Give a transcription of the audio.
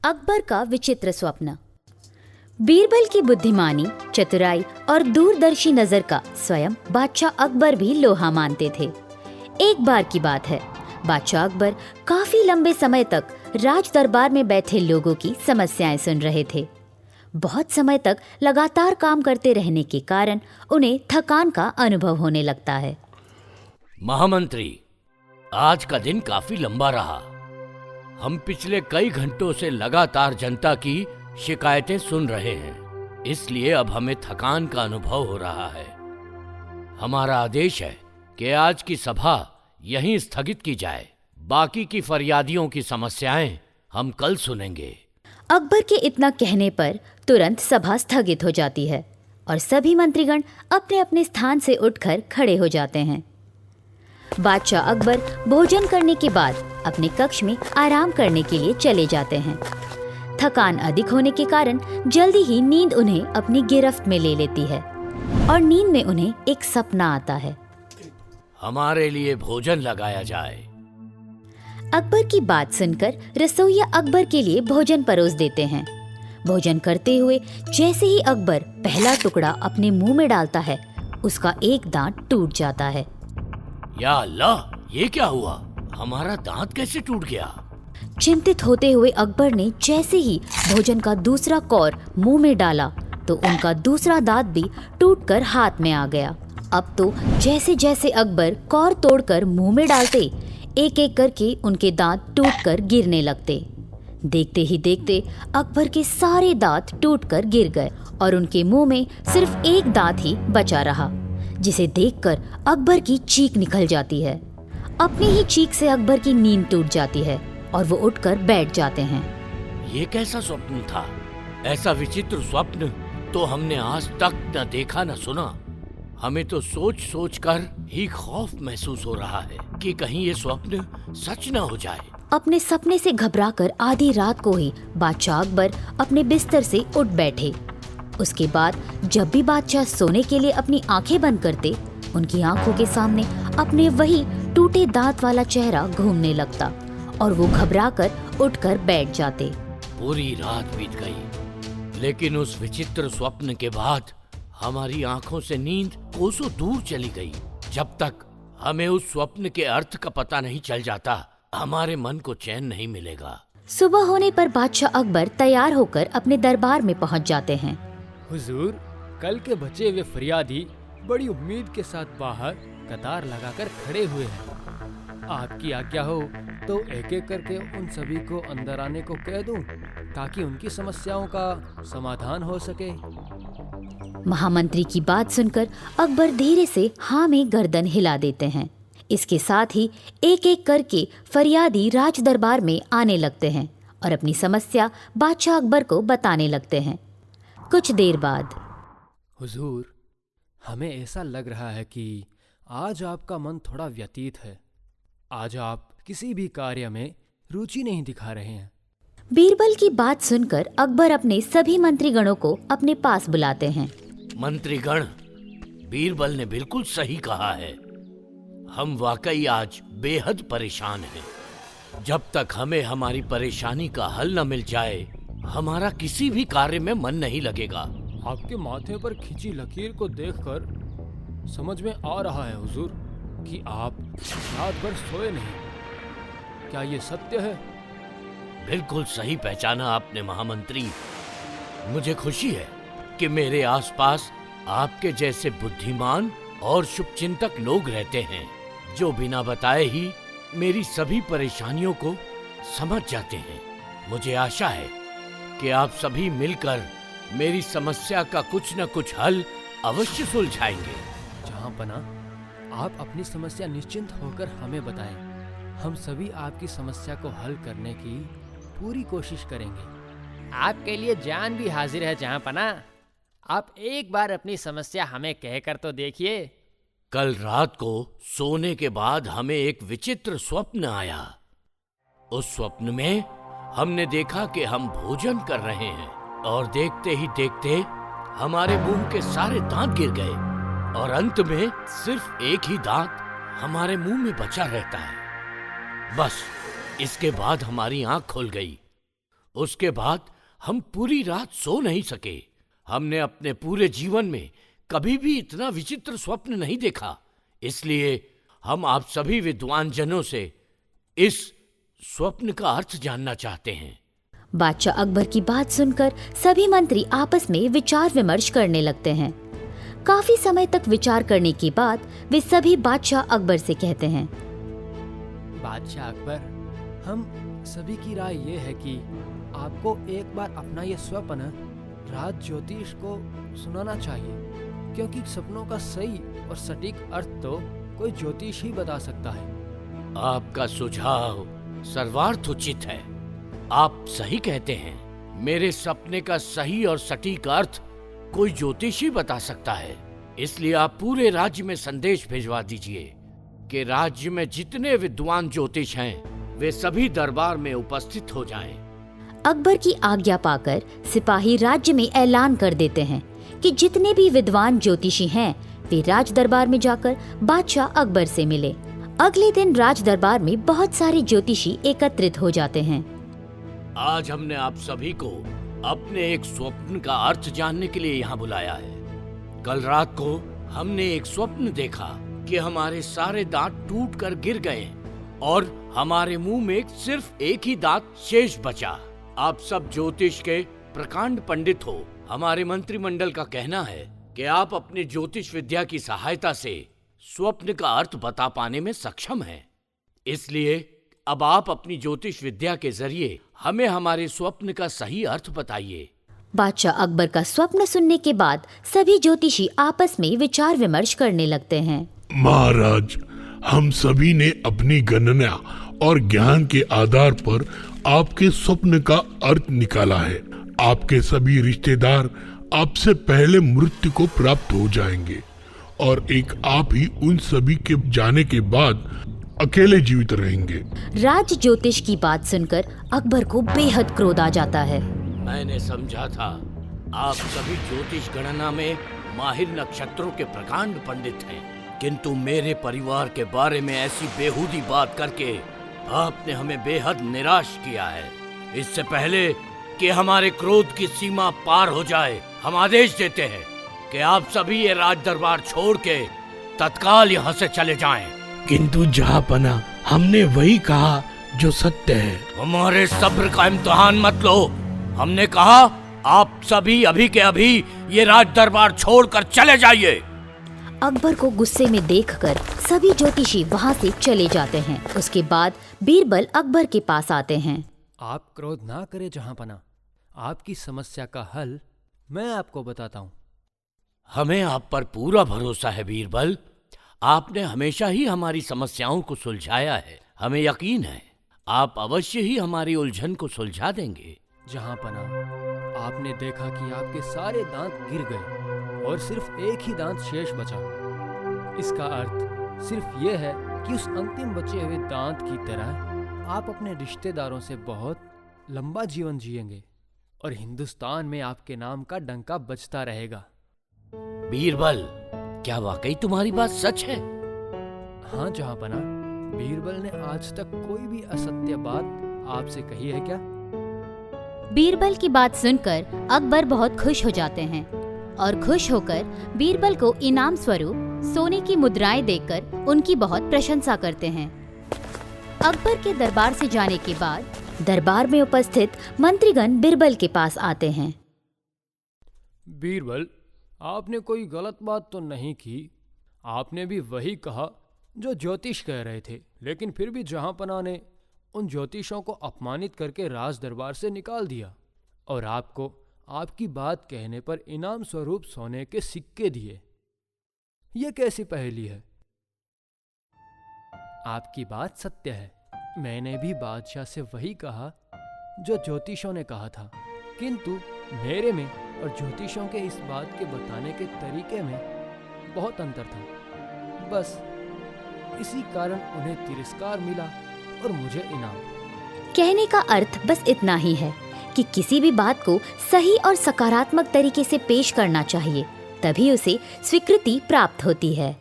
अकबर का विचित्र स्वप्न। बीरबल की बुद्धिमानी, चतुराई और दूरदर्शी नजर का स्वयं बादशाह अकबर भी लोहा मानते थे। एक बार की बात है, बादशाह अकबर काफी लंबे समय तक राज दरबार में बैठे लोगों की समस्याएं सुन रहे थे। बहुत समय तक लगातार काम करते रहने के कारण उन्हें थकान का अनुभव होने लगता है। महामंत्री, आज का दिन काफी लंबा रहा। हम पिछले कई घंटों से लगातार जनता की शिकायतें सुन रहे हैं, इसलिए अब हमें थकान का अनुभव हो रहा है। हमारा आदेश है कि आज की सभा यहीं स्थगित की जाए। बाकी की फरियादियों की समस्याएं हम कल सुनेंगे। अकबर के इतना कहने पर तुरंत सभा स्थगित हो जाती है और सभी मंत्रीगण अपने अपने स्थान से उठकर खड़े हो जाते हैं। बादशाह अकबर भोजन करने के बाद अपने कक्ष में आराम करने के लिए चले जाते हैं। थकान अधिक होने के कारण जल्दी ही नींद उन्हें अपनी गिरफ्त में ले लेती है और नींद में उन्हें एक सपना आता है। हमारे लिए भोजन लगाया जाए। अकबर की बात सुनकर रसोइया अकबर के लिए भोजन परोस देते हैं। भोजन करते हुए जैसे ही अकबर पहला टुकड़ा अपने मुंह में डालता है, उसका एक दांत टूट जाता है। या अल्लाह, ये क्या हुआ? हमारा दांत कैसे टूट गया? चिंतित होते हुए अकबर ने जैसे ही भोजन का दूसरा कौर मुंह में डाला तो उनका दूसरा दांत भी टूटकर हाथ में आ गया। अब तो जैसे जैसे अकबर कौर तोड़कर मुंह में डालते, एक एक करके उनके दांत टूटकर गिरने लगते। देखते ही देखते अकबर के सारे दांत टूटकर गिर गए और उनके मुंह में सिर्फ एक दांत ही बचा रहा, जिसे देखकर अकबर की चीख निकल जाती है। अपनी ही चीख से अकबर की नींद टूट जाती है और वो उठकर बैठ जाते हैं। ये कैसा स्वप्न था? ऐसा विचित्र स्वप्न तो हमने आज तक न देखा न सुना। हमें तो सोच सोच कर ही खौफ महसूस हो रहा है कि कहीं ये स्वप्न सच न हो जाए। अपने सपने से घबराकर आधी रात को ही बादशाह अकबर अपने बिस्तर से उठ बैठे। उसके बाद जब भी बादशाह सोने के लिए अपनी आंखें बंद करते, उनकी आंखों के सामने अपने वही टूटे दांत वाला चेहरा घूमने लगता और वो घबराकर उठकर बैठ जाते। पूरी रात बीत गई, लेकिन उस विचित्र स्वप्न के बाद हमारी आंखों से नींद कोसों दूर चली गई। जब तक हमें उस स्वप्न के अर्थ का पता नहीं चल जाता, हमारे मन को चैन नहीं मिलेगा। सुबह होने पर बादशाह अकबर तैयार होकर अपने दरबार में पहुंच जाते हैं। हुजूर, कल के बचे हुए फरियादी बड़ी उम्मीद के साथ बाहर कतार लगाकर खड़े हुए हैं। आपकी आज्ञा हो तो एक एक करके उन सभी को अंदर आने को कह दूं, ताकि उनकी समस्याओं का समाधान हो सके। महामंत्री की बात सुनकर अकबर धीरे से हाँ में गर्दन हिला देते हैं। इसके साथ ही एक एक करके फरियादी राज दरबार में आने लगते हैं और अपनी समस्या बादशाह अकबर को बताने लगते हैं। कुछ देर बाद, हुजूर, हमें ऐसा लग रहा है कि आज आपका मन थोड़ा व्यतीत है। आज आप किसी भी कार्य में रुचि नहीं दिखा रहे हैं। बीरबल की बात सुनकर अकबर अपने सभी मंत्रीगणों को अपने पास बुलाते हैं। मंत्रीगण, बीरबल ने बिल्कुल सही कहा है। हम वाकई आज बेहद परेशान हैं। जब तक हमें हमारी परेशानी का हल न मिल जाए, हमारा किसी भी कार्य में मन नहीं लगेगा। आपके माथे पर खिंची लकीर को देखकर समझ में आ रहा है हुजूर कि आप रात भर सोए नहीं। क्या ये सत्य है? बिल्कुल सही पहचाना आपने महामंत्री। मुझे खुशी है कि मेरे आसपास आपके जैसे बुद्धिमान और शुभचिंतक लोग रहते हैं, जो बिना बताए ही मेरी सभी परेशानियों को समझ जाते हैं। मुझे आशा है कि आप सभी मिलकर मेरी समस्या का कुछ न कुछ हल अवश्य सुलझाएंगे। जहांपना, आप अपनी समस्या निश्चिंत होकर हमें बताएं। हम सभी आपकी समस्या को हल करने की पूरी कोशिश करेंगे। आपके लिए जान भी हाजिर है जहांपना। आप एक बार अपनी समस्या हमें कहकर तो देखिए। कल रात को सोने के बाद हमें एक विचित्र स्वप्न आया। उस स्वप्न में हमने देखा कि हम भोजन कर रहे हैं और देखते ही देखते हमारे मुंह के सारे दांत गिर गए और अंत में सिर्फ एक ही दांत हमारे मुंह में बचा रहता है। बस इसके बाद हमारी आंख खुल गई। उसके बाद हम पूरी रात सो नहीं सके। हमने अपने पूरे जीवन में कभी भी इतना विचित्र स्वप्न नहीं देखा। इसलिए हम आप सभी विद्वान जनों से इस स्वप्न का अर्थ जानना चाहते हैं। बादशाह अकबर की बात सुनकर सभी मंत्री आपस में विचार विमर्श करने लगते हैं। काफी समय तक विचार करने के बाद वे सभी बादशाह अकबर से कहते हैं, बादशाह अकबर, हम सभी की राय ये है कि आपको एक बार अपना ये स्वप्न राज ज्योतिष को सुनाना चाहिए, क्योंकि सपनों का सही और सटीक अर्थ तो कोई ज्योतिष ही बता सकता है। आपका सुझाव सर्वार्थ उचित है। आप सही कहते हैं। मेरे सपने का सही और सटीक अर्थ कोई ज्योतिष ही बता सकता है। इसलिए आप पूरे राज्य में संदेश भिजवा दीजिए कि राज्य में जितने विद्वान ज्योतिष हैं वे सभी दरबार में उपस्थित हो जाएं। अकबर की आज्ञा पाकर सिपाही राज्य में ऐलान कर देते हैं कि जितने भी विद्वान ज्योतिषी हैं वे राज दरबार में जाकर बादशाह अकबर से मिले। अगले दिन राज दरबार में बहुत सारे ज्योतिषी एकत्रित हो जाते हैं। आज हमने आप सभी को अपने एक स्वप्न का अर्थ जानने के लिए यहाँ बुलाया है। कल रात को हमने एक स्वप्न देखा कि हमारे सारे दांत टूटकर गिर गए और हमारे मुंह में सिर्फ एक ही दांत शेष बचा। आप सब ज्योतिष के प्रकांड पंडित हो। हमारे मंत्रिमंडल का कहना है कि आप अपनी ज्योतिष विद्या की सहायता से स्वप्न का अर्थ बता पाने में सक्षम हैं। इसलिए अब आप अपनी ज्योतिष विद्या के जरिए हमें हमारे स्वप्न का सही अर्थ बताइए। बादशाह अकबर का स्वप्न सुनने के बाद सभी ज्योतिषी आपस में विचार विमर्श करने लगते हैं। महाराज, हम सभी ने अपनी गणना और ज्ञान के आधार पर आपके स्वप्न का अर्थ निकाला है। आपके सभी रिश्तेदार आपसे पहले मृत्यु को प्राप्त हो जाएंगे और एक आप ही उन सभी के जाने के बाद अकेले जीवित रहेंगे। राज ज्योतिष की बात सुनकर अकबर को बेहद क्रोध आ जाता है। मैंने समझा था आप सभी ज्योतिष गणना में माहिर नक्षत्रों के प्रकांड पंडित हैं, किंतु मेरे परिवार के बारे में ऐसी बेहूदी बात करके आपने हमें बेहद निराश किया है। इससे पहले कि हमारे क्रोध की सीमा पार हो जाए, हम आदेश देते हैं कि आप सभी ये राज दरबार छोड़ के तत्काल यहाँ से चले जाएं। किंतु जहाँपना, हमने वही कहा जो सत्य है। हमारे सब्र का इम्तिहान मत लो। हमने कहा आप सभी अभी के अभी ये राज दरबार छोड़कर चले जाइए। अकबर को गुस्से में देखकर सभी ज्योतिषी वहाँ से चले जाते हैं। उसके बाद बीरबल अकबर के पास आते हैं। आप क्रोध ना करें जहाँपना, आपकी समस्या का हल मैं आपको बताता हूँ। हमें आप पर पूरा भरोसा है बीरबल। आपने हमेशा ही हमारी समस्याओं को सुलझाया है। हमें यकीन है आप अवश्य ही हमारी उलझन को सुलझा देंगे। जहाँपना, आपने देखा कि आपके सारे दांत गिर गए और सिर्फ एक ही दांत शेष बचा। इसका अर्थ सिर्फ ये है कि उस अंतिम बचे हुए दांत की तरह आप अपने रिश्तेदारों से बहुत लंबा जीवन जिएंगे और हिंदुस्तान में आपके नाम का डंका बजता रहेगा। बीरबल, क्या वाकई तुम्हारी बात सच है? हाँ जहाँपना, बीरबल ने आज तक कोई भी असत्य बात आपसे कही है क्या? बीरबल की बात सुनकर अकबर बहुत खुश हो जाते हैं और खुश होकर बीरबल को इनाम स्वरूप सोने की मुद्राएं देकर उनकी बहुत प्रशंसा करते हैं। अकबर के दरबार से जाने के बाद दरबार में उपस्थित मंत्रीगण बीरबल के पास आते हैं। बीरबल, आपने कोई गलत बात तो नहीं की। आपने भी वही कहा जो ज्योतिष कह रहे थे, लेकिन फिर भी जहाँपना ने उन ज्योतिषों को अपमानित करके राज दरबार से निकाल दिया और आपको आपकी बात कहने पर इनाम स्वरूप सोने के सिक्के दिए। ये कैसी पहेली है? आपकी बात सत्य है। मैंने भी बादशाह से वही कहा जो ज्योतिषों ने कहा था, किंतु मेरे में और ज्योतिषों के इस बात के बताने के तरीके में बहुत अंतर था। बस इसी कारण उन्हें तिरस्कार मिला और मुझे इनाम। कहने का अर्थ बस इतना ही है कि किसी भी बात को सही और सकारात्मक तरीके से पेश करना चाहिए, तभी उसे स्वीकृति प्राप्त होती है।